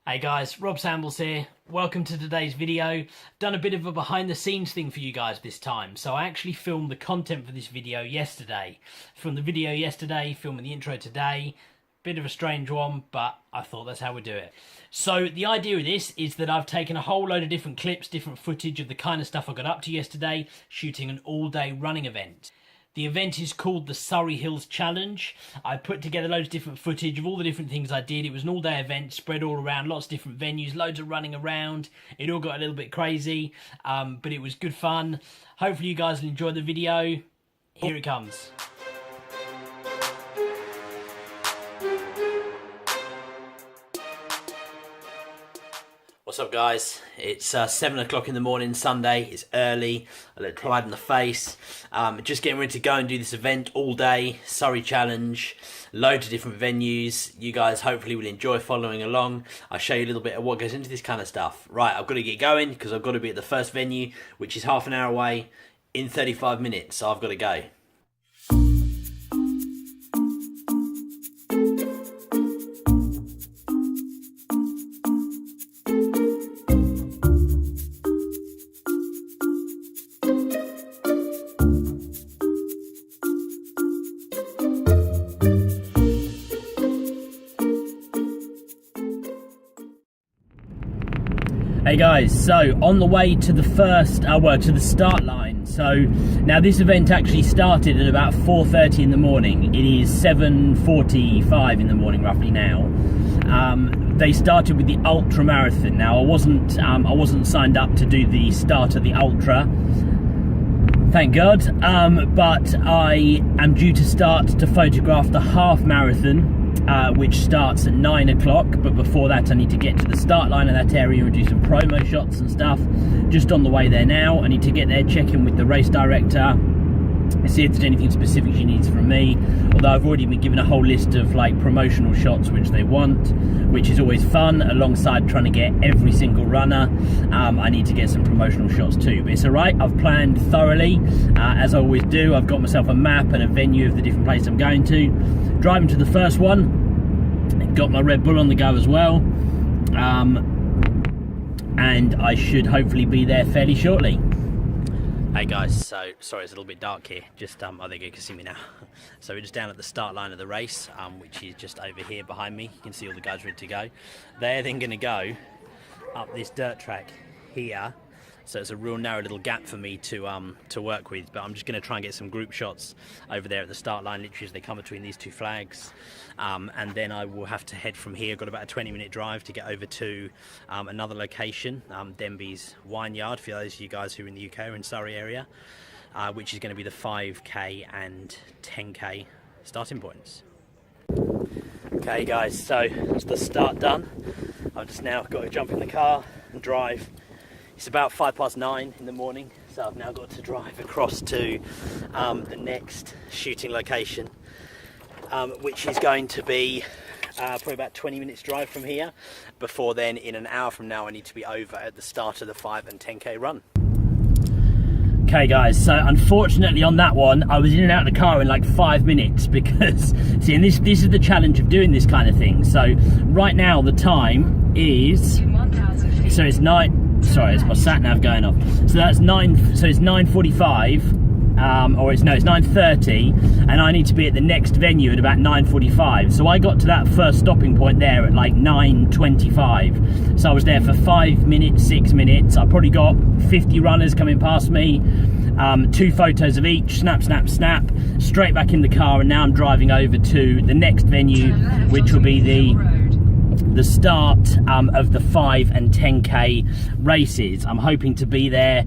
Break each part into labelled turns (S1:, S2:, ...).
S1: Hey guys, Rob Sambles here. Welcome to today's video. Done a bit of a behind the scenes thing for you guys this time. So I actually filmed the content for this video yesterday. Filmed the video yesterday, filming the intro today. Bit of a strange one, but I thought that's how we do it. So the idea of this is that I've taken a whole load of different clips, different footage of the kind of stuff I got up to yesterday, shooting an all-day running event. The event is called the Surrey Hills Challenge. I put together loads of different footage of all the different things I did. It was an all-day event, spread all around, lots of different venues, loads of running around. It all got a little bit crazy, but it was good fun. Hopefully you guys will enjoy the video. Here it comes. What's up guys, it's 7 o'clock in the morning, Sunday, it's early, a little tired in the face, just getting ready to go and do this event all day, Surrey Challenge, loads of different venues. You guys hopefully will enjoy following along. I'll show you a little bit of what goes into this kind of stuff. Right, I've got to get going because I've got to be at the first venue, which is half an hour away, in 35 minutes, so I've got to go. Hey guys, so on the way to the first, to the start line. So now this event actually started at about 4:30 in the morning. It is 7:45 in the morning roughly now. They started with the ultra marathon. Now I wasn't signed up to do the start of the ultra, thank God. But I am due to start to photograph the half marathon. Which starts at 9 o'clock, but before that I need to get to the start line of that area and do some promo shots and stuff. Just on the way there now. I need to get there, check in with the race director, see if there's anything specific she needs from me, although I've already been given a whole list of like promotional shots which they want, which is always fun. Alongside trying to get every single runner, I need to get some promotional shots too, but it's alright. I've planned thoroughly, as I always do. I've got myself a map and a venue of the different places I'm going to. Driving to the first one, got my Red Bull on the go as well, and I should hopefully be there fairly shortly. Hey guys, so sorry it's a little bit dark here, just I think you can see me now. So we're just down at the start line of the race, which is just over here behind me. You can see all the guys ready to go. They're then going to go up this dirt track here, so it's a real narrow little gap for me to work with, but I'm just going to try and get some group shots over there at the start line, literally as they come between these two flags, and then I will have to head from here. I've got about a 20-minute drive to get over to another location, Denby's Wine Yard, for those of you guys who are in the UK or in Surrey area, which is going to be the 5k and 10k starting points. Okay guys, so that's the start done. I've just now got to jump in the car and drive. It's about 9:05 in the morning, so I've now got to drive across to the next shooting location, which is going to be probably about 20 minutes drive from here. Before then, in an hour from now, I need to be over at the start of the 5 and 10k run. Okay guys, so unfortunately on that one, I was in and out of the car in like 5 minutes because, see, and this is the challenge of doing this kind of thing. So right now the time is, so it's 9, sorry, it's my sat nav going off. So that's 9, so it's 9:45, it's 9:30, and I need to be at the next venue at about 9:45. So I got to that first stopping point there at like 9:25. So I was there for 5 minutes, 6 minutes. I probably got 50 runners coming past me, 2 photos of each, snap, snap, snap, straight back in the car, and now I'm driving over to the next venue, which will be the start of the 5 and 10k races. I'm hoping to be there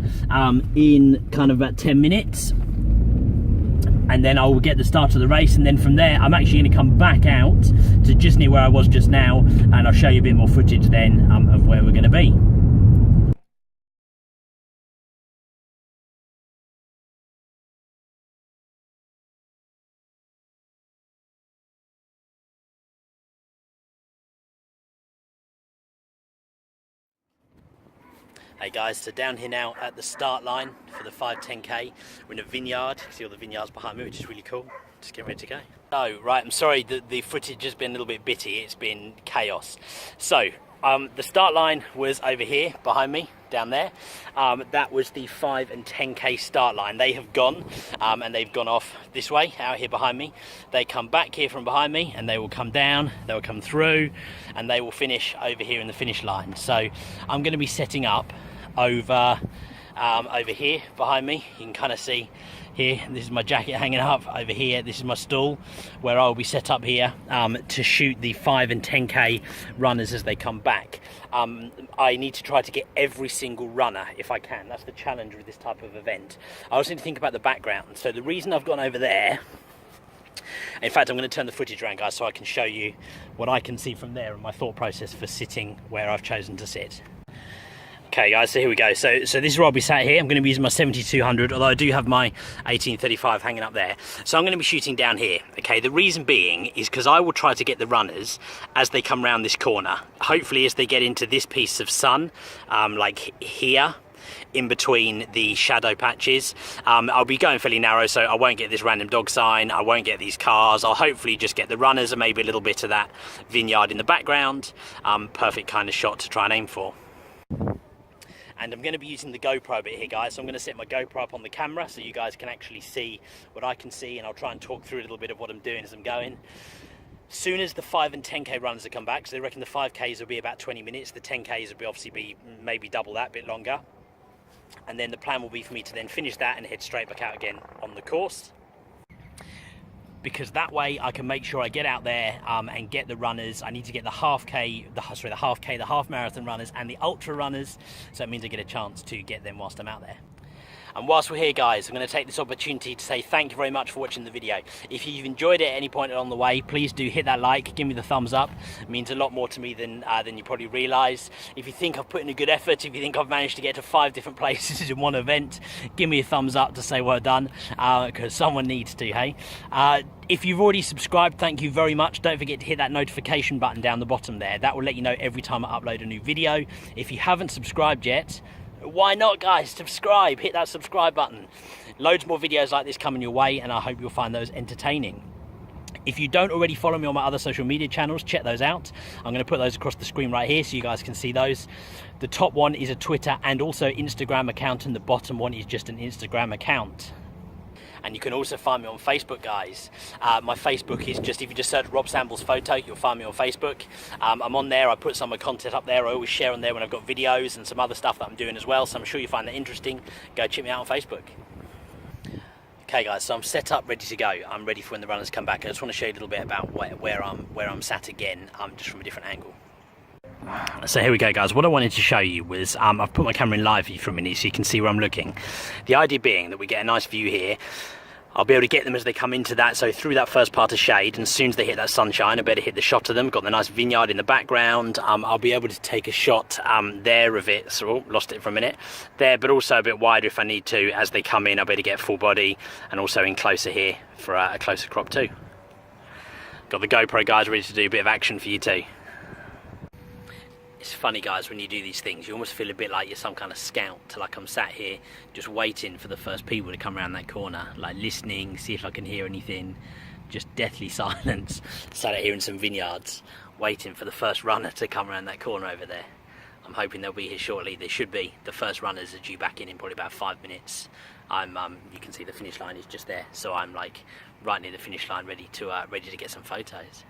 S1: in kind of about 10 minutes, and then I will get the start of the race, and then from there I'm actually going to come back out to just near where I was just now, and I'll show you a bit more footage then of where we're going to be. Hey guys, so down here now at the start line for the 5-10k. We're in a vineyard. You can see all the vineyards behind me, which is really cool. Just getting ready to go. Oh, right, I'm sorry that the footage has been a little bit bitty. It's been chaos. So, the start line was over here behind me, down there. That was the 5 and 10k start line. They have gone, and they've gone off this way, out here behind me. They come back here from behind me, and they will come down, they will come through, and they will finish over here in the finish line. So I'm going to be setting up over here behind me. You can kind of see here, this is my jacket hanging up. Over here, this is my stall where I'll be set up here to shoot the 5 and 10k runners as they come back. I need to try to get every single runner if I can. That's the challenge with this type of event. I also need to think about the background. So the reason I've gone over there, in fact, I'm going to turn the footage around, guys, so I can show you what I can see from there and my thought process for sitting where I've chosen to sit. Okay guys, so here we go. So this is where I'll be sat here. I'm going to be using my 7200, although I do have my 1835 hanging up there. So I'm going to be shooting down here. Okay, the reason being is because I will try to get the runners as they come around this corner. Hopefully as they get into this piece of sun, like here, in between the shadow patches. I'll be going fairly narrow, so I won't get this random dog sign, I won't get these cars. I'll hopefully just get the runners and maybe a little bit of that vineyard in the background. Perfect kind of shot to try and aim for. And I'm going to be using the GoPro bit here, guys, so I'm going to set my GoPro up on the camera so you guys can actually see what I can see, and I'll try and talk through a little bit of what I'm doing as I'm going. Soon as the 5 and 10k runners have come back, so they reckon the 5ks will be about 20 minutes, the 10ks will obviously be maybe double that, a bit longer. And then the plan will be for me to then finish that and head straight back out again on the course. Because that way I can make sure I get out there and get the runners. I need to get the half marathon runners and the ultra runners, so it means I get a chance to get them whilst I'm out there. And whilst we're here, guys, I'm going to take this opportunity to say thank you very much for watching the video. If you've enjoyed it at any point along the way, please do hit that like, give me the thumbs up. It means a lot more to me than you probably realise. If you think I've put in a good effort, if you think I've managed to get to 5 different places in one event, give me a thumbs up to say well done, because someone needs to, hey? If you've already subscribed, thank you very much. Don't forget to hit that notification button down the bottom there. That will let you know every time I upload a new video. If you haven't subscribed yet, why not, guys? Subscribe, hit that subscribe button. Loads more videos like this coming your way, and I hope you'll find those entertaining. If you don't already follow me on my other social media channels, check those out. I'm going to put those across the screen right here so you guys can see those. The top one is a Twitter and also Instagram account, and the bottom one is just an Instagram account. And you can also find me on Facebook, guys. My Facebook is just, if you just search Rob Sambles Photo, you'll find me on Facebook. I'm on there, I put some of my content up there. I always share on there when I've got videos and some other stuff that I'm doing as well, so I'm sure you'll find that interesting. Go check me out on Facebook. Okay guys, so I'm set up, ready to go. I'm ready for when the runners come back. I just want to show you a little bit about where I'm sat again, just from a different angle. So here we go, guys. What I wanted to show you was I've put my camera in live view for a minute so you can see where I'm looking. The idea being that we get a nice view here. I'll be able to get them as they come into that, so through that first part of shade, and as soon as they hit that sunshine, I better hit the shot of them. Got the nice vineyard in the background. I'll be able to take a shot there of it, so lost it for a minute there, but also a bit wider if I need to. As they come in, I'll better get full body, and also in closer here for a closer crop too. Got the GoPro, guys, ready to do a bit of action for you too. It's funny, guys, when you do these things, you almost feel a bit like you're some kind of scout. Like I'm sat here just waiting for the first people to come around that corner, like listening, see if I can hear anything. Just deathly silence. Sat out here in some vineyards, waiting for the first runner to come around that corner over there. I'm hoping they'll be here shortly. They should be. The first runners are due back in probably about 5 minutes. You can see the finish line is just there, so I'm like right near the finish line, ready to get some photos.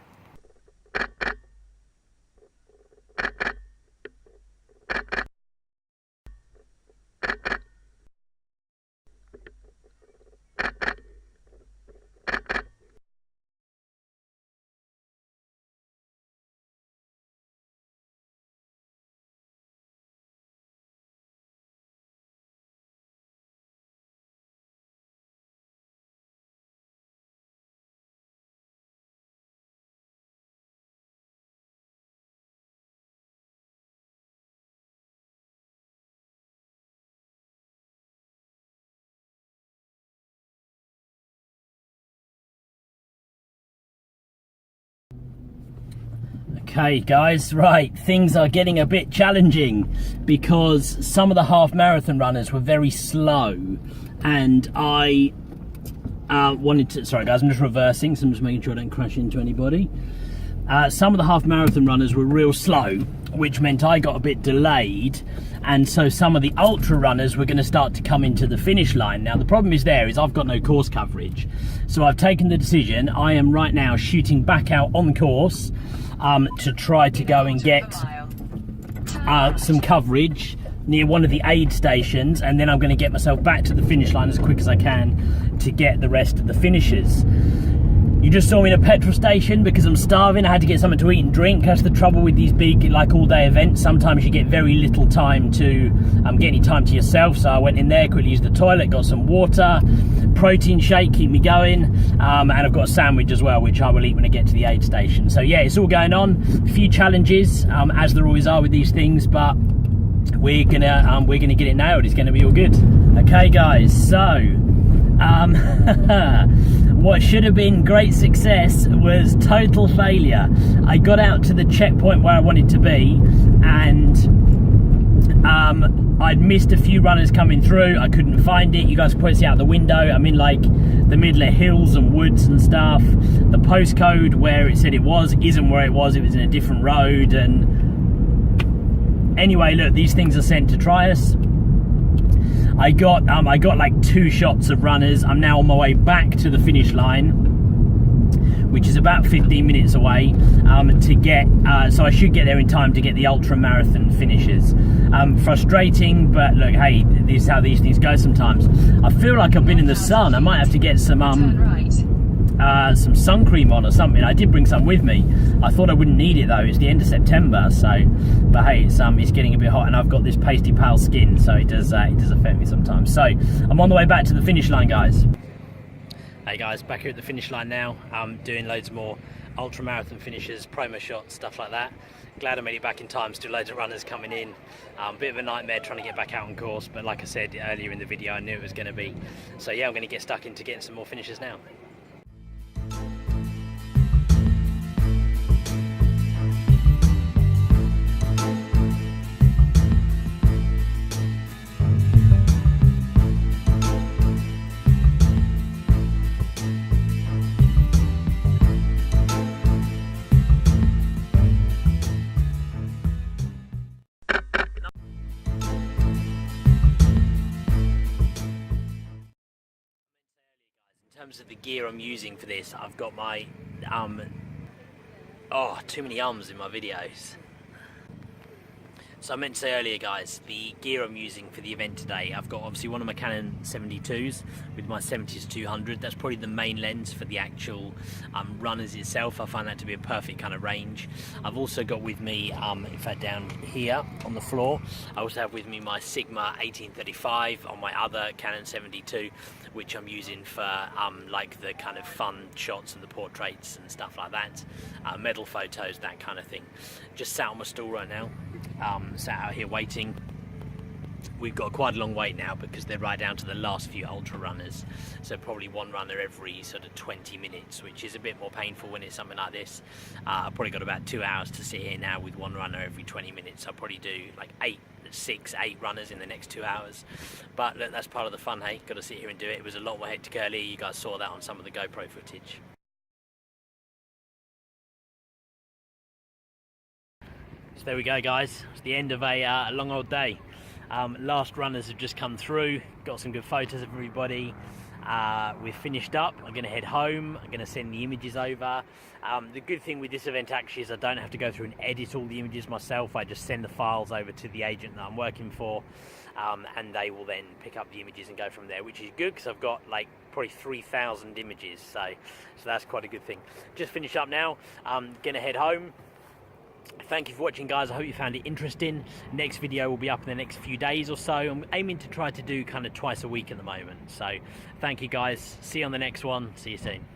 S1: Okay guys, right, things are getting a bit challenging because some of the half marathon runners were very slow, and I wanted to, sorry guys, I'm just reversing, so I'm just making sure I don't crash into anybody. Some of the half marathon runners were real slow, which meant I got a bit delayed, and so some of the ultra runners were going to start to come into the finish line. Now the problem is I've got no course coverage, so I've taken the decision. I am right now shooting back out on course to try to go and get some coverage near one of the aid stations, and then I'm going to get myself back to the finish line as quick as I can to get the rest of the finishers. You just saw me in a petrol station because I'm starving. I had to get something to eat and drink. That's the trouble with these big, like, all-day events. Sometimes you get very little time to get any time to yourself. So I went in there, quickly used the toilet, got some water, protein shake, keep me going, and I've got a sandwich as well, which I will eat when I get to the aid station. So yeah, it's all going on. A few challenges, as there always are with these things, but we're gonna get it nailed. It's gonna be all good. Okay, guys. So. What should have been great success was total failure. I got out to the checkpoint where I wanted to be, and I'd missed a few runners coming through. I couldn't find it. You guys can probably see out the window. I'm in like the middle of hills and woods and stuff. The postcode where it said it was isn't where it was. It was in a different road. And anyway, look, these things are sent to try us. I got like 2 shots of runners. I'm now on my way back to the finish line, which is about 15 minutes away, to get, so I should get there in time to get the ultra marathon finishes. Frustrating, but look, hey, this is how these things go sometimes. I feel like I've been in the sun. I might have to get some sun cream on or something. I did bring some with me. I thought I wouldn't need it though. It's the end of September, so, but hey, it's getting a bit hot, and I've got this pasty pale skin, so it does affect me sometimes. So I'm on the way back to the finish line, guys. Hey guys, back here at the finish line now. I'm doing loads more ultra marathon finishes, promo shots, stuff like that. Glad I made it back in time. Still loads of runners coming in. Bit of a nightmare trying to get back out on course, but like I said earlier in the video, I knew it was going to be. So yeah, I'm going to get stuck into getting some more finishes now. In terms of the gear I'm using for this, I've got my too many ums in my videos. So I meant to say earlier, guys, the gear I'm using for the event today, I've got obviously one of my Canon 72s with my 70-200. That's probably the main lens for the actual runners itself. I find that to be a perfect kind of range. I've also got with me, in fact down here on the floor, I also have with me my Sigma 1835 on my other Canon 72, which I'm using for like the kind of fun shots and the portraits and stuff like that, medal photos, that kind of thing. Just sat on my stool right now. Sat out here waiting. We've got quite a long wait now because they're right down to the last few ultra runners, so probably one runner every sort of 20 minutes, which is a bit more painful when it's something like this. I've probably got about 2 hours to sit here now with one runner every 20 minutes. I'll probably do like 6, 8 runners in the next 2 hours, but look, that's part of the fun, hey, got to sit here and do it. It was a lot more hectic earlier. You guys saw that on some of the GoPro footage. So there we go, guys. It's the end of a long old day. Last runners have just come through, got some good photos of everybody. We're finished up. I'm going to head home. I'm going to send the images over. The good thing with this event actually is I don't have to go through and edit all the images myself. I just send the files over to the agent that I'm working for, and they will then pick up the images and go from there, which is good because I've got like probably 3,000 images, so that's quite a good thing. Just finish up now. I'm going to head home. Thank you for watching, guys. I hope you found it interesting. Next video will be up in the next few days or so. I'm aiming to try to do kind of twice a week at the moment. So thank you, guys. See you on the next one. See you soon.